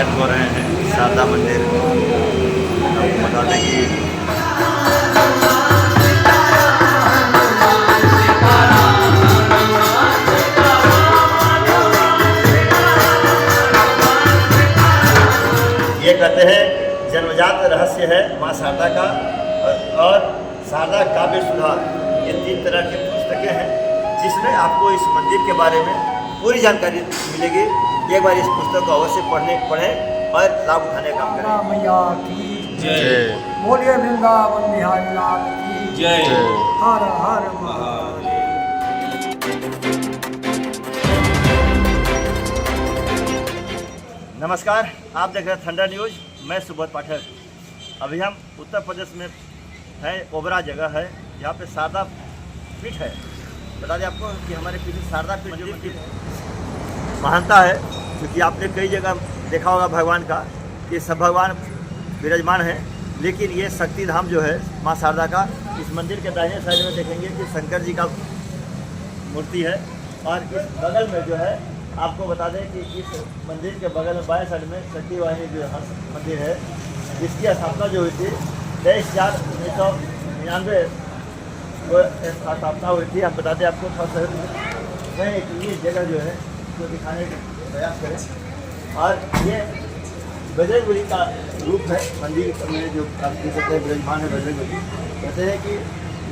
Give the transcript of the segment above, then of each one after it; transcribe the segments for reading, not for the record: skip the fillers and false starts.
सैर हो रहे हैं शारदा मंदिर। आपको बता दें कि ये कहते हैं जन्मजात रहस्य है माँ शारदा का और शारदा काव्य सुधा, ये 3 तरह की पुस्तकें हैं जिसमें आपको इस मंदिर के बारे में पूरी जानकारी मिलेगी। एक बार इस पुस्तक को अवश्य पढ़ें और लाभ उठाने का काम करें। मैया की जय, बोलिए वृंदावन बिहारी लाल की जय, हर हर महादेव। नमस्कार, आप देख रहे हैं थंडर न्यूज। मैं सुबोध पाठक। अभी हम उत्तर प्रदेश में है, ओबरा जगह है जहाँ पे शारदा पीठ है। बता दें आपको कि हमारे पीछे शारदा पीठ मंदिर की महानता है, क्योंकि आपने कई जगह देखा होगा भगवान का कि सब भगवान विराजमान हैं, लेकिन ये शक्ति धाम जो है माँ शारदा का, इस मंदिर के दाहिने साइड में देखेंगे कि शंकर जी का मूर्ति है। और इस बगल में जो है आपको बता दें कि इस मंदिर के बगल में बाएं साइड में सती वाहिनी जो मंदिर है, जिसकी स्थापना जो हुई थी 23/4/1999 को स्थापना हुई थी। हम बताते हैं आपको थोड़ा सा ये जगह जो है उसको दिखाने का प्रयास करें। और ये बजरंगबली का रूप है मंदिर में, जो आप देख सकते हैं विराजमान है बजरंगबली। कहते हैं कि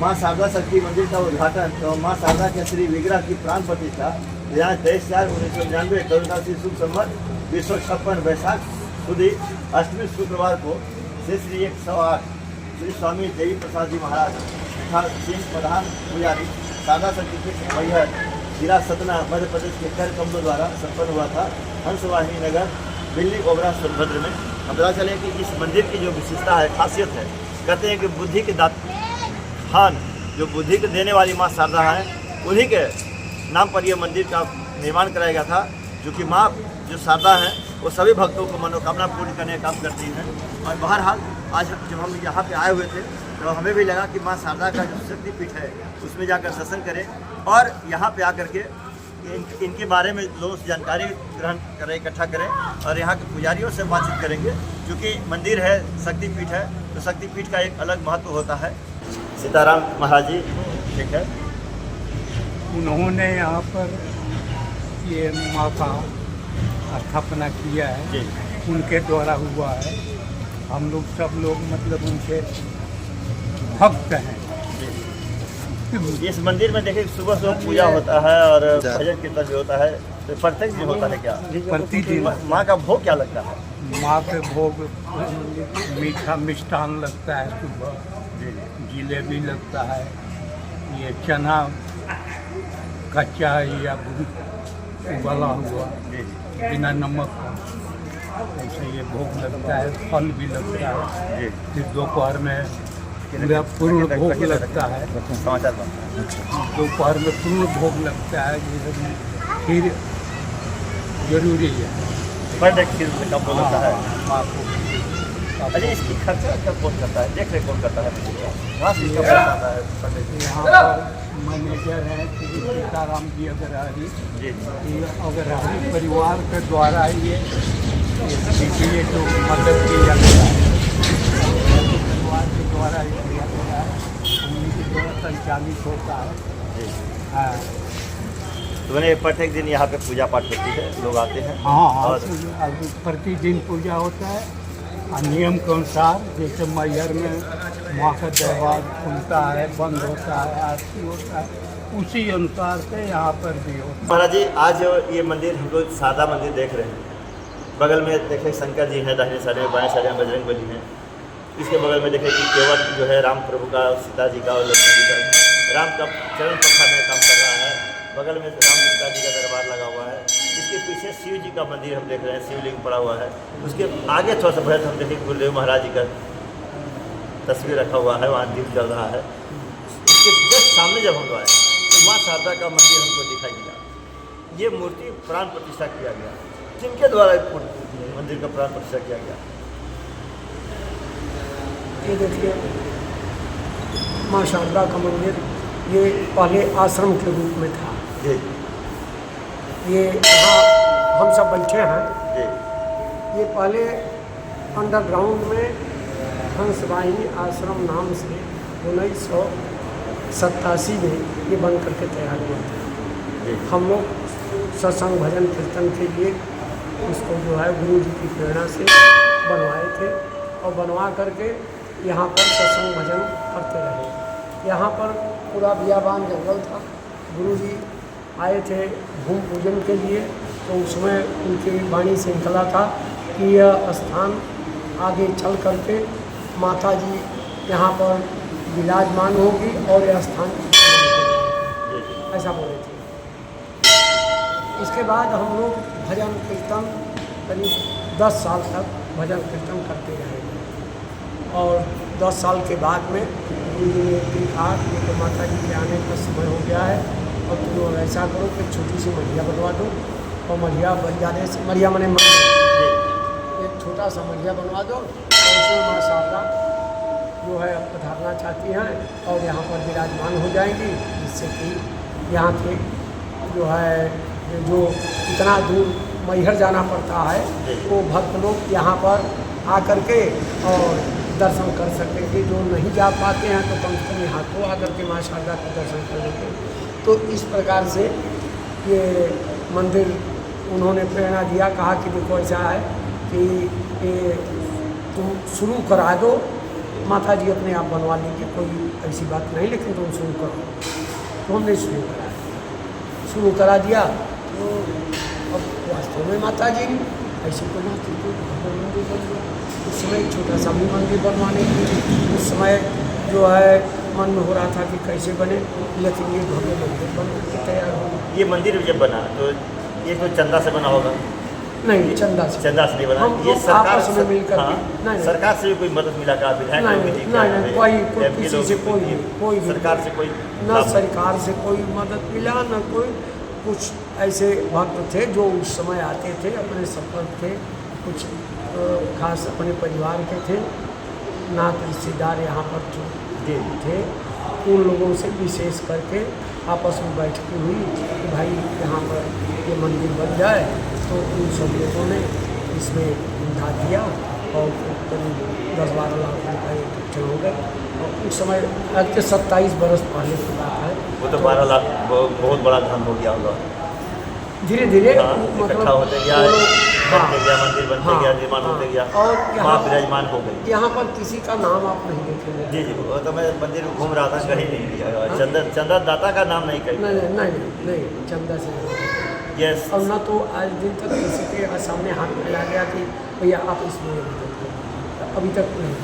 माँ शारदा शक्ति मंदिर का उद्घाटन तो माँ शारदा के श्री विग्रह की प्राण प्रतिष्ठा यहाँ 23/4/1999 करुणासी शुभ संवत 256 वैशाख सुधी अष्टमी शुक्रवार को श्री 108 श्री स्वामी देवी प्रसाद जी महाराज तथा सिंह प्रधान पुजारी शारदा शक्तिपीठ मैहर जिला सतना मध्य प्रदेश के कर कमलों द्वारा संपन्न हुआ था हंसवाहिनी नगर दिल्ली ओबरा सोनभद्र में। हम पता चले कि इस मंदिर की जो विशेषता है, खासियत है, कहते हैं कि बुद्धि के दान जो बुद्धि को देने वाली माँ शारदा है, उन्हीं के नाम पर यह मंदिर का निर्माण कराया गया था। जो कि माँ जो शारदा हैं वो सभी भक्तों को मनोकामना पूर्ण करने का काम करती हैं। और बहरहाल आज जब हम यहाँ पे आए हुए थे तो हमें भी लगा कि माँ शारदा का जो शक्तिपीठ है उसमें जाकर सत्संग करें और यहाँ पे आकर के इनके बारे में लोगों से जानकारी ग्रहण करें, इकट्ठा करें और यहाँ के पुजारियों से बातचीत करेंगे। क्योंकि मंदिर है, शक्तिपीठ है, तो शक्तिपीठ का एक अलग महत्व होता है। सीताराम महाराज जी, ठीक है, उन्होंने यहाँ पर ये माँ का स्थापना किया है, उनके द्वारा हुआ है। हम लोग सब लोग मतलब उनके भक्त हैं। इस मंदिर में देखिए सुबह सुबह पूजा होता है और भजन कीर्तन भी होता है, तो प्रत्येक दिन होता है क्या? प्रतिदिन माँ का भोग क्या लगता है? माँ के भोग मीठा मिष्ठान लगता है, सुबह जिलेबी लगता है, ये चना कच्चा या उबाला हुआ बिना नमक का, ऐसे ये भोग लगता है। फल भी लगता है। फिर दोपहर में पूर्ण भोग लगता है। दोपहर में पूर्ण भोग लगता है, जिसमें खीर जरूरी है। पर खीर कब होता है? अरे इसकी खर्चा कब कौन करता है? देख रेख कौन करता है? यहाँ पर मैनेजर हैं श्री सीताराम जी अग्रहारी। अग्रहारी परिवार के द्वारा ये जो मदद की जाती है, परिवार के द्वारा ये किया गया है, उन्हीं के द्वारा संचालित होता है। हाँ, तो मैंने प्रत्येक दिन यहाँ पे पूजा पाठ होती है, लोग आते हैं। हाँ, और प्रतिदिन पूजा होता है और नियम के अनुसार। जैसे मैहर में माँ का दरबार खुलता है, बंद होता है, आरती होता है, उसी अनुसार से यहाँ पर भी होता है। महाराज जी, आज ये मंदिर हम लोग शारदा मंदिर देख रहे हैं। बगल में देखें शंकर जी हैं, दाहिने साइड में, बाएं साइड में बजरंगबली हैं। इसके बगल में देखें कि केवट जो है राम प्रभु का, सीता जी का और लक्ष्मण जी का, राम का चरण पखारने का काम कर रहा है। बगल में राम सीता जी का दरबार लगा हुआ है। इसके पीछे शिव जी का मंदिर हम देख रहे हैं, शिवलिंग पड़ा हुआ है। उसके आगे थोड़ा सा बढ़े हम देखें गुरुदेव महाराज जी का तस्वीर रखा हुआ है, वहाँ दीप जल रहा है। इसके जस्ट सामने जब हम लोग आए तो माँ शारदा का मंदिर हमको दिखाई दिया। ये मूर्ति प्राण प्रतिष्ठा किया गया, जिनके द्वारा मंदिर का प्राण प्रतिष्ठा किया गया। ये देखिए माँ शारदा का मंदिर, ये पहले आश्रम के रूप में था। जी ये यहाँ हम सब बैठे हैं, जी। ये पहले अंडरग्राउंड में हंसवाहिनी आश्रम नाम से 1987 में ये बन करके तैयार हुआ था। हम लोग सत्संग भजन कीर्तन के लिए इसको जो है गुरु जी की प्रेरणा से बनवाए थे और बनवा करके यहाँ पर सत्संग भजन करते रहे। यहाँ पर पूरा बियाबान जंगल था। गुरु जी आए थे भूमि पूजन के लिए, तो उसमें उनकी वाणी से निकला था कि यह स्थान आगे चल करके माता जी यहाँ पर विराजमान होगी और यह स्थान ऐसा बोले थे। इसके बाद हम लोग भजन कीर्तन करीब 10 साल तक भजन कीर्तन करते रहे और 10 साल के बाद में गुरु जी ने कहा कि तो माता जी के आने का समय हो गया है और तुम लोग ऐसा करो कि छोटी सी मढ़िया बनवा दो और मढ़िया बन जाने से मढ़िया मने एक छोटा सा मढ़िया बनवा दो और उसमें माँ शारदा जो है पधारना चाहती हैं और यहाँ पर विराजमान हो जाएंगी, जिससे कि यहाँ के जो है जो इतना दूर मैहर जाना पड़ता है वो भक्त लोग यहाँ पर आकर के और दर्शन कर सकेंगे। जो नहीं जा पाते हैं तो कम से कम यहाँ को आकर के माँ शारदा का दर्शन कर लेंगे। तो इस प्रकार से ये मंदिर उन्होंने प्रेरणा दिया, कहा कि देखो ऐसा है कि ये तुम शुरू करा दो, माता जी अपने आप बनवा लेंगे, कोई ऐसी बात नहीं, लेकिन तुम शुरू करो। तो हमने शुरू करा दिया। तो अब वास्तव में माता जी ऐसे को ना मंदिर बन गया। उस समय छोटा सा भी मंदिर बनवाने की उस समय जो है मन में हो रहा था कि कैसे बने, लेकिन ये भव्य मंदिर बन करके तैयार हो गया। ये मंदिर जब बना तो ये तो चंदा से बना होगा? नहीं, चंदा से नहीं बना। हम ये सरकार आपस में मिलकर नहीं, सरकार से भी कोई मदद मिला का? विधायक नहीं, कोई किसी से कोई सरकार से कोई न सरकार से कोई मदद मिला, न कोई कुछ ऐसे भक्त थे जो उस समय आते थे, अपने संपर्क थे, कुछ खास अपने परिवार के थे, नात रिश्तेदार यहाँ पर जो थे, उन लोगों से विशेष करके आपस में बैठकी हुई कि भाई यहाँ पर ये मंदिर बन जाए। तो उन सब लोगों ने इसमें उठा दिया और करीब 10-12 लाख रुपये इकट्ठे हो गए। और उस समय आज के 27 बरस पहले की बात है। वो तो 12 लाख बहुत बड़ा धन हो गया होगा। धीरे धीरे इकट्ठा होते गया, मंदिर बनते गया, निर्माण होते गया और वहाँ विराजमान हो गई। यहाँ पर किसी का नाम आप नहीं देखेंगे। जी, वो तो मैं मंदिर में घूम रहा था, कहीं नहीं दिया। चंदा दाता का नाम नहीं कहीं। नहीं, चंदा से यस। और न तो आज दिन तक किसी के सामने हाथ फैला गया कि भैया आप इसमें अभी तक नहीं।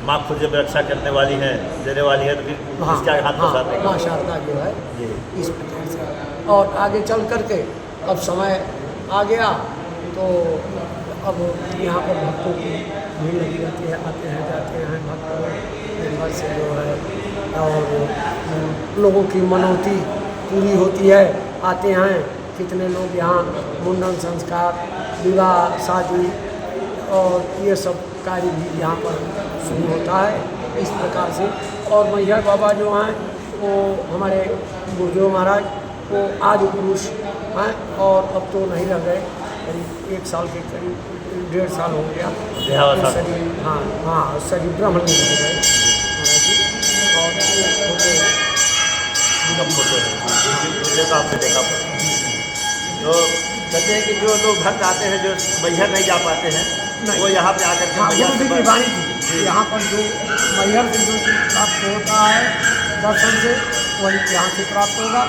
माँ खुद जब रक्षा करने वाली है, देने वाली है, तो फिर इसके हाथ में साथ माँ शारदा जो है इस प्रकार से। और आगे चल करके अब समय आ गया तो अब यहाँ पर भक्तों की भीड़ लगी रहती है, आते हैं जाते हैं भक्त दिन भर से जो है, और लोगों की मनौती पूरी होती है। आते हैं कितने लोग यहाँ, मुंडन संस्कार, विवाह, शादी और ये सब कार्य भी यहाँ पर शुरू होता है इस प्रकार से। और मैहर बाबा जो हैं वो हमारे गुरुदेव महाराज वो आदि पुरुष हैं और अब तो नहीं रह गए, करीब 1 साल के करीब 1.5 साल हो गया शरीर। हाँ, शरीर ब्राह्मण में हो गए महाराज जी। और देखा आपने देखा तो कहते हैं कि जो लोग भक्त आते हैं जो मैहर नहीं जा पाते हैं वो यहाँ पे आकर के गुरु जी की वाणी थी, यहाँ पर जो मैहर से जो प्राप्त होता है दर्शन से वही यहाँ से प्राप्त होगा।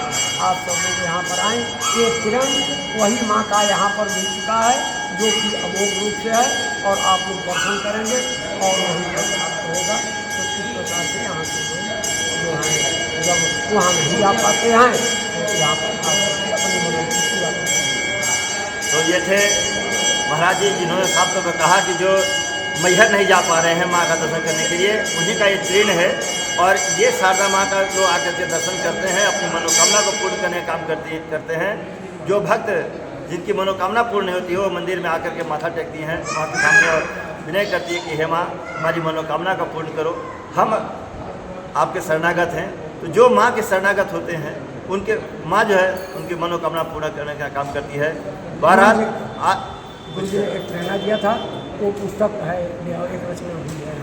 आप सब लोग यहाँ पर आएँ, एक किरण वही माँ का यहाँ पर मिल चुका है जो कि अमोघ रूप से है और आप लोग दर्शन करेंगे और वहीं पर प्राप्त होगा। तो इस प्रकार से यहाँ से लोग जो है जब वहाँ नहीं जा पाते हैं तो यहाँ पर आकर अपनी मनोरंजन पूरा करते हैं। तो ये थे महाराज जी जिन्होंने साहब को कहा कि जो मैहर नहीं जा पा रहे हैं माँ का दर्शन करने के लिए, उन्हीं का ये ऋण है। और ये शारदा माँ का जो आकर के दर्शन करते हैं, अपनी मनोकामना को पूर्ण करने का काम करते हैं। जो भक्त जिनकी मनोकामना पूर्ण नहीं होती है वो मंदिर में आकर के माथा टेकती हैं माँ के सामने और विनय करती है कि हे माँ हमारी मनोकामना का पूर्ण करो, हम आपके शरणागत हैं। तो जो माँ के शरणागत होते हैं उनके माँ जो है उनकी मनोकामना पूर्ण करने का काम करती है। बहरहाल गुरु जी ने एक प्रेरणा दिया था, वो पुस्तक है, एक रचना हुई है।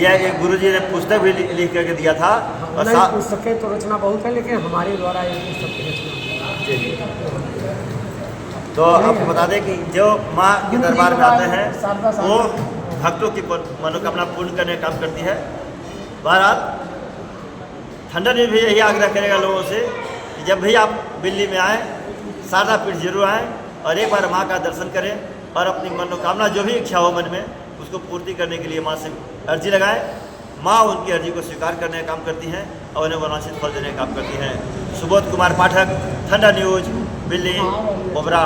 यह एक गुरुजी ने पुस्तक भी लिख करके दिया था। और नहीं, पुस्तकें तो रचना बहुत है, लेकिन हमारे द्वारा ये पुस्तक की रचना जी जी। तो आपको बता दें कि जो माँ के दरबार में आते हैं वो भक्तों की मनोकामना पूर्ण करने का काम करती है। बहरहाल ठंडा ने भी यही आग्रह करेगा लोगों से कि जब भी आप दिल्ली में आएँ, शारदा पीठ जरूर आएँ और एक बार माँ का दर्शन करें और अपनी मनोकामना जो भी इच्छा हो मन में उसको पूर्ति करने के लिए माँ से अर्जी लगाएं। माँ उनकी अर्जी को स्वीकार करने का काम करती हैं और उन्हें वांछित फल देने का काम करती हैं। सुबोध कुमार पाठक, ठंडा न्यूज, दिल्ली, ओबरा।